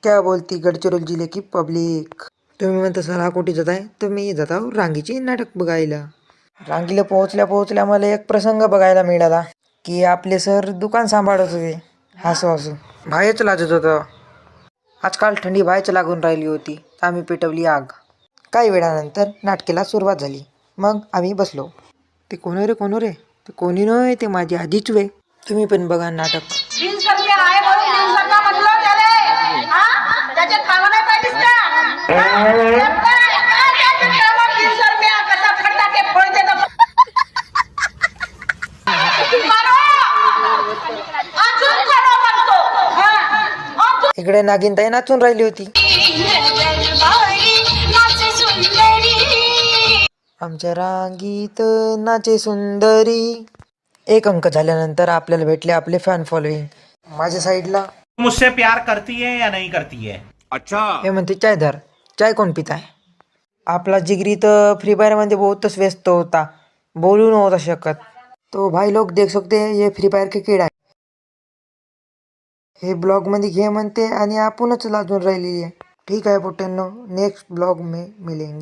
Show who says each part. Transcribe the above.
Speaker 1: क्या बोलती गडचिरोली जिल्हे की पब्लिक. तुम्ही म्हणता सर हा कुठे जात आहे, तर मी जात आहो रांगीचे नाटक बघायला. रांगीला पोहोचल्या पोहोचल्या मला एक प्रसंग बघायला मिळाला की आपले सर दुकान सांभाळत होते. हसू हसू बाहेरच लाजत होतं. आजकाल थंडी बाहेरच लागून राहिली होती, तर आम्ही पेटवली आग. काही वेळानंतर नाटकेला सुरुवात झाली. मग आम्ही बसलो. ते कोण रे कोण रे, ते कोणी नव्हे, ते माझी आधीच वे. तुम्ही पण बघा नाटक. इकडे नागिनताई नाचून राहिली होती. आमच्या रांगीत नाचे सुंदरी. एक अंक झाल्यानंतर आपल्याला भेटले आपले फॅन फॉलोईंग. माझ्या साईडला
Speaker 2: मुझसे प्यार करती है या नहीं करती है?
Speaker 3: अच्छा
Speaker 1: हे म्हणते चाय धर. चाय कोण पित आहे? आपला जिगरी तर फ्री फायर मध्ये बहुतच व्यस्त होता, बोलू नव्हता शकत. तो भाई लोक देख सकते ये फ्री फायर के किड आहे. हे ब्लॉग मध्ये घे म्हणते आणि आपणच लाजून राहिलेली आहे. ठीक आहे पोट्यांनो, नेक्स्ट ब्लॉग में मिलेंगे.